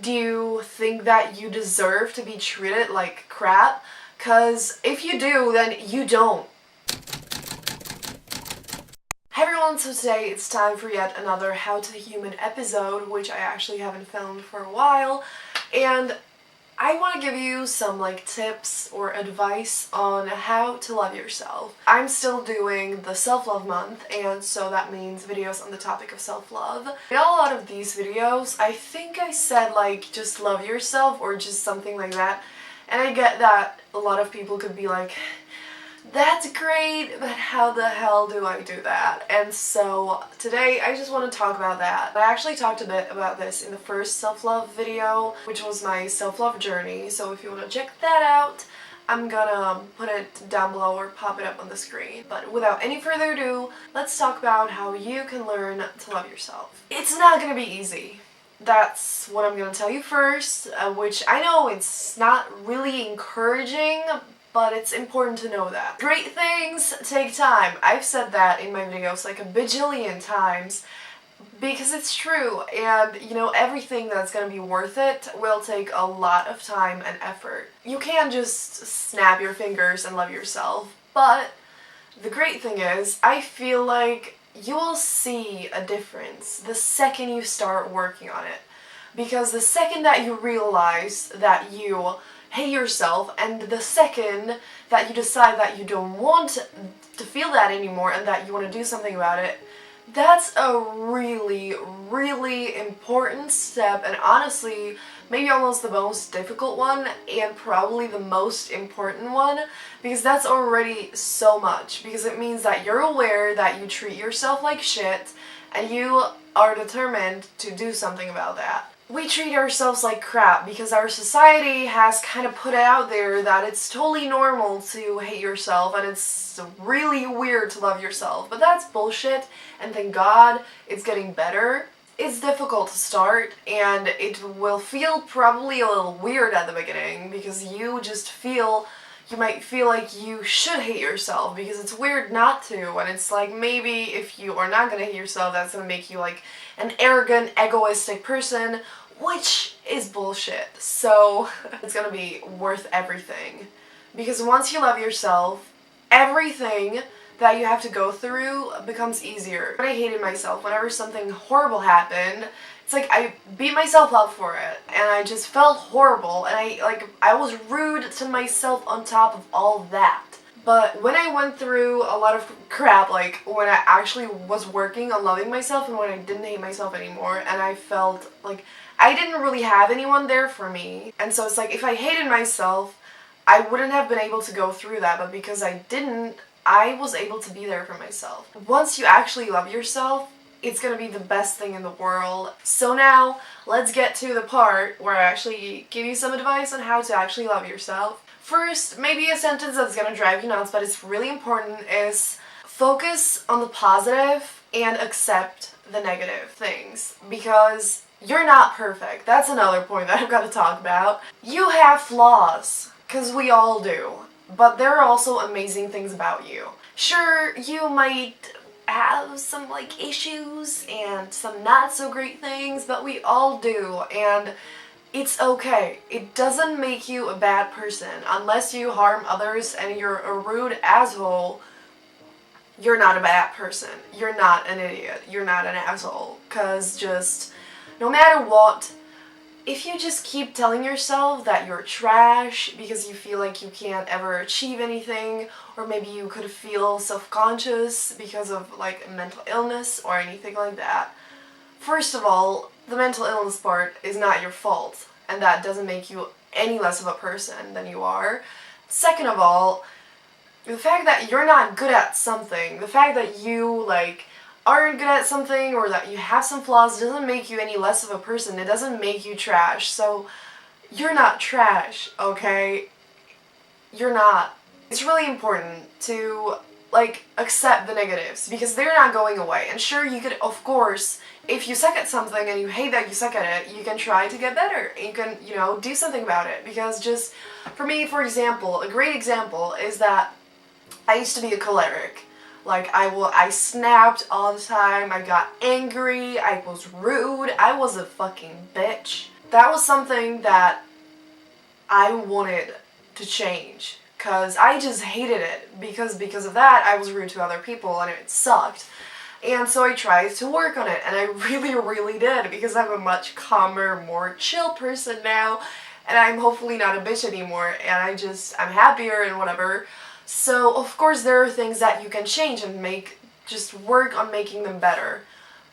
Do you think that you deserve to be treated like crap? Cause if you do, then you don't. Hey everyone, so today it's time for yet another How to the Human episode, which I actually haven't filmed for a while, and I want to give you some tips or advice on how to love yourself. I'm still doing the self-love month, and so that means videos on the topic of self-love. In a lot of these videos, I think I said just love yourself or just something like that, and I get that a lot of people could be like, that's great, but how the hell do I do that? And so today I just want to talk about that. I actually talked a bit about this in the first self-love video, which was my self-love journey, so if you want to check that out, I'm gonna put it down below or pop it up on the screen. But without any further ado, let's talk about how you can learn to love yourself. It's not gonna be easy. That's what I'm gonna tell you first, which I know it's not really encouraging, but it's important to know that. Great things take time. I've said that in my videos a bajillion times because it's true, and everything that's gonna be worth it will take a lot of time and effort. You can't just snap your fingers and love yourself, but the great thing is, I feel like you will see a difference the second you start working on it. Because the second that you realize that you hate yourself, and the second that you decide that you don't want to feel that anymore and that you want to do something about it, that's a really, really important step, and honestly, maybe almost the most difficult one, and probably the most important one, because that's already so much, because it means that you're aware that you treat yourself like shit, and you are determined to do something about that. We treat ourselves like crap because our society has kind of put it out there that it's totally normal to hate yourself and it's really weird to love yourself, but that's bullshit, and thank God it's getting better. It's difficult to start, and it will feel probably a little weird at the beginning because you might feel like you should hate yourself because it's weird not to, and it's maybe if you are not gonna hate yourself, that's gonna make you an arrogant, egoistic person, which is bullshit. So it's gonna be worth everything, because once you love yourself, everything that you have to go through becomes easier. When I hated myself, whenever something horrible happened, it's I beat myself up for it, and I just felt horrible, and I was rude to myself on top of all that. But when I went through a lot of crap, when I actually was working on loving myself and when I didn't hate myself anymore, and I felt I didn't really have anyone there for me, and so it's if I hated myself, I wouldn't have been able to go through that, but because I didn't, I was able to be there for myself. Once you actually love yourself, it's gonna be the best thing in the world. So now, let's get to the part where I actually give you some advice on how to actually love yourself. First, maybe a sentence that's gonna drive you nuts, but it's really important, is focus on the positive and accept the negative things, because you're not perfect. That's another point that I've got to talk about. You have flaws, because we all do, but there are also amazing things about you. Sure, you might have some issues and some not so great things, but we all do, and it's okay. It doesn't make you a bad person. Unless you harm others and you're a rude asshole, you're not a bad person. You're not an idiot. You're not an asshole. Because no matter what, if you just keep telling yourself that you're trash because you feel like you can't ever achieve anything, or maybe you could feel self-conscious because of mental illness or anything like that, first of all, the mental illness part is not your fault, and that doesn't make you any less of a person than you are. Second of all, the fact that you're not good at something, the fact that you aren't good at something or that you have some flaws doesn't make you any less of a person. It doesn't make you trash. So you're not trash, okay? You're not. It's really important to accept the negatives because they're not going away. And sure, you could, of course, if you suck at something and you hate that you suck at it, you can try to get better. You can, do something about it, because for me, for example, a great example is that I used to be a choleric. I snapped all the time, I got angry, I was rude, I was a fucking bitch. that was something that I wanted to change, because I just hated it, because of that I was rude to other people and it sucked. And so I tried to work on it, and I really did, because I'm a much calmer, more chill person now, and I'm hopefully not a bitch anymore, and I'm happier and whatever. So of course there are things that you can change and just work on making them better.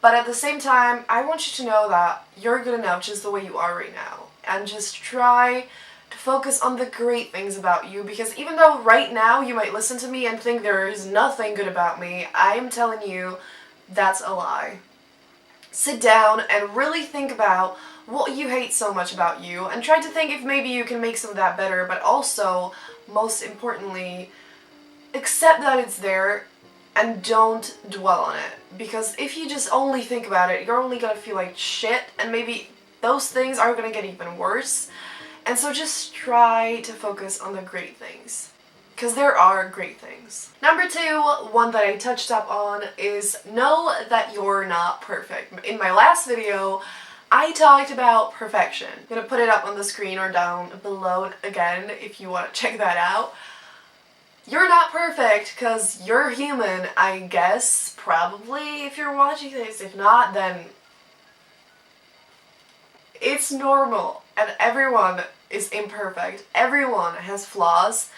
But at the same time, I want you to know that you're good enough just the way you are right now. And just try to focus on the great things about you, because even though right now you might listen to me and think there is nothing good about me, I am telling you that's a lie. Sit down and really think about what you hate so much about you, and try to think if maybe you can make some of that better, but also, most importantly, accept that it's there and don't dwell on it. Because if you just only think about it, you're only gonna feel like shit, and maybe those things are gonna get even worse. And so just try to focus on the great things, because there are great things. Number 2, one that I touched up on, is know that you're not perfect. In my last video, I talked about perfection. I'm gonna put it up on the screen or down below again if you want to check that out. You're not perfect, because you're human, I guess, probably, if you're watching this. If not, then it's normal, and everyone is imperfect. Everyone has flaws,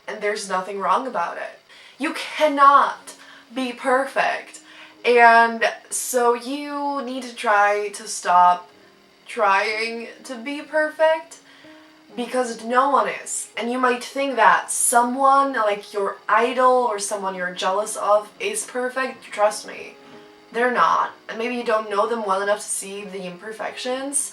and there's nothing wrong about it. You cannot be perfect, and so you need to try to stop trying to be perfect, because no one is. And you might think that someone, like your idol or someone you're jealous of, is perfect. Trust me, they're not. And maybe you don't know them well enough to see the imperfections.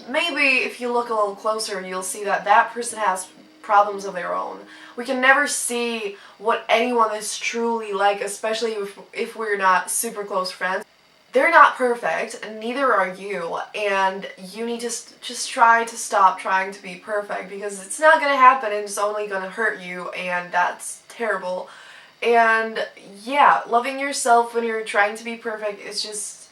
Maybe if you look a little closer, you'll see that that person has problems of their own. We can never see what anyone is truly like, especially if we're not super close friends. They're not perfect, and neither are you, and you need to just try to stop trying to be perfect, because it's not gonna happen and it's only gonna hurt you, and that's terrible. And yeah, loving yourself when you're trying to be perfect is just...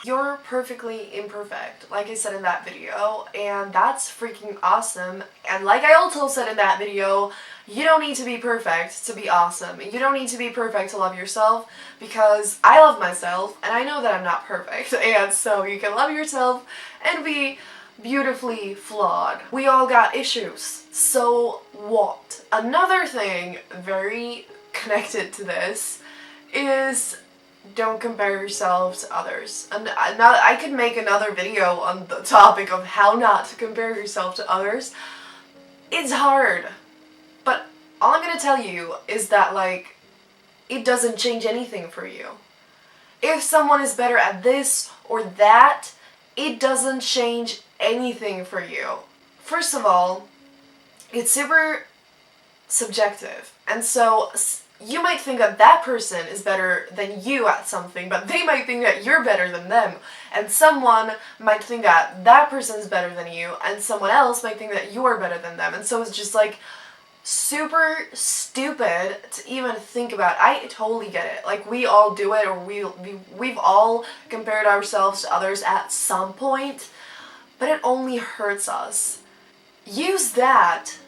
You're perfectly imperfect, like I said in that video, and that's freaking awesome. And like I also said in that video, you don't need to be perfect to be awesome. You don't need to be perfect to love yourself, because I love myself, and I know that I'm not perfect, and so you can love yourself and be beautifully flawed. We all got issues, so what? Another thing very connected to this is... don't compare yourself to others. And now I could make another video on the topic of how not to compare yourself to others. It's hard. But all I'm gonna tell you is that, like, it doesn't change anything for you. If someone is better at this or that, it doesn't change anything for you. First of all, it's super subjective. And so... you might think that that person is better than you at something, but they might think that you're better than them. And someone might think that that person is better than you, and someone else might think that you are better than them. And so it's just like super stupid to even think about. I totally get it. Like, we all do it, or we've all compared ourselves to others at some point, but it only hurts us. Use that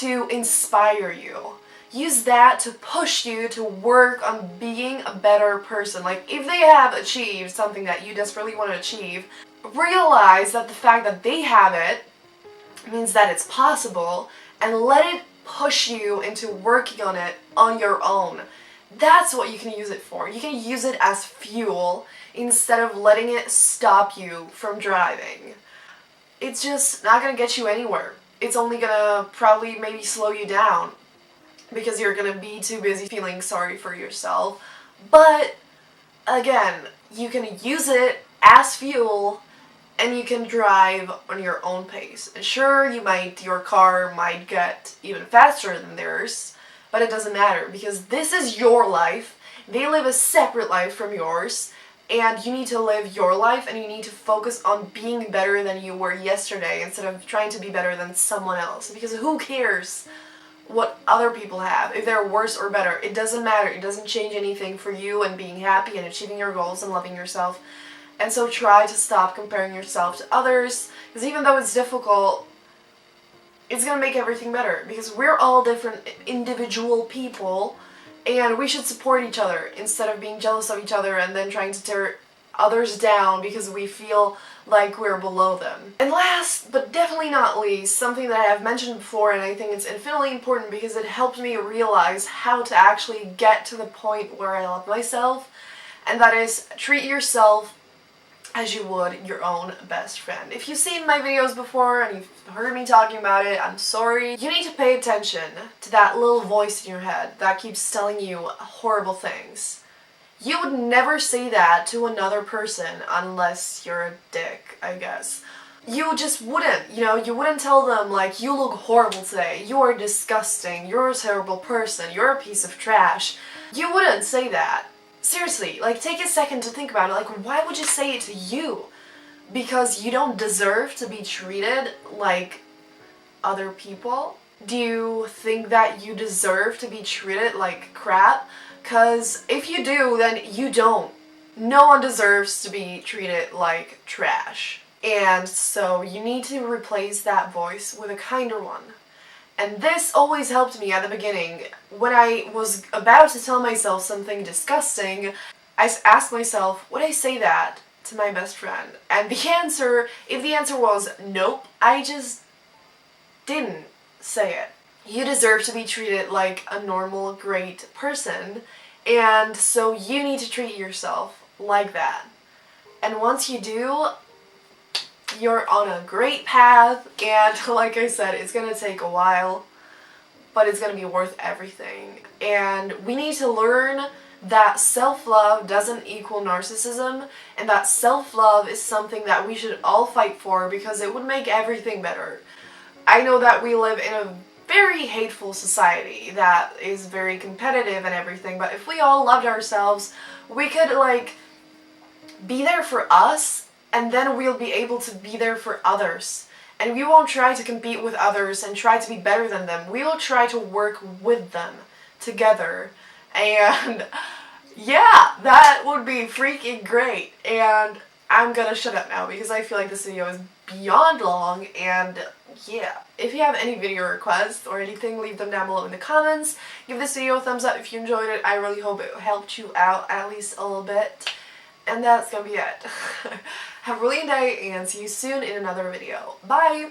to inspire you. Use that to push you to work on being a better person. Like, if they have achieved something that you desperately want to achieve, realize that the fact that they have it means that it's possible, and let it push you into working on it on your own. That's what you can use it for. You can use it as fuel instead of letting it stop you from driving. It's just not gonna get you anywhere. It's only gonna probably maybe slow you down, because you're gonna be too busy feeling sorry for yourself. But again, you can use it as fuel, and you can drive on your own pace. And sure, your car might get even faster than theirs, but it doesn't matter, because this is your life. They live a separate life from yours, and you need to live your life, and you need to focus on being better than you were yesterday instead of trying to be better than someone else, because who cares what other people have, if they're worse or better? It doesn't matter. It doesn't change anything for you and being happy and achieving your goals and loving yourself. And so try to stop comparing yourself to others, because even though it's difficult, it's gonna make everything better, because we're all different individual people, and we should support each other instead of being jealous of each other and then trying to tear others down because we feel like we're below them. And last, but definitely not least, something that I have mentioned before, and I think it's infinitely important because it helped me realize how to actually get to the point where I love myself, and that is treat yourself as you would your own best friend. If you've seen my videos before and you've heard me talking about it, I'm sorry. You need to pay attention to that little voice in your head that keeps telling you horrible things. You would never say that to another person unless you're a dick, I guess. You just wouldn't, you wouldn't tell them like, you look horrible today, you are disgusting, you're a terrible person, you're a piece of trash. You wouldn't say that. Seriously, like, take a second to think about it. Like, why would you say it to you? Because you don't deserve to be treated like other people? Do you think that you deserve to be treated like crap? Because if you do, then you don't. No one deserves to be treated like trash. And so you need to replace that voice with a kinder one. And this always helped me at the beginning. When I was about to tell myself something disgusting, I asked myself, would I say that to my best friend? And if the answer was nope, I just didn't say it. You deserve to be treated like a normal, great person, and so you need to treat yourself like that. And once you do, you're on a great path, and like I said, it's gonna take a while, but it's gonna be worth everything. And we need to learn that self-love doesn't equal narcissism, and that self-love is something that we should all fight for because it would make everything better. I know that we live in a very hateful society that is very competitive and everything, but if we all loved ourselves, we could like be there for us, and then we'll be able to be there for others. And we won't try to compete with others and try to be better than them. We will try to work with them together. And yeah, that would be freaking great. And I'm gonna shut up now because I feel like this video is beyond long, and yeah. If you have any video requests or anything, leave them down below in the comments. Give this video a thumbs up if you enjoyed it. I really hope it helped you out at least a little bit. And that's gonna be it. Have a brilliant day and see you soon in another video. Bye!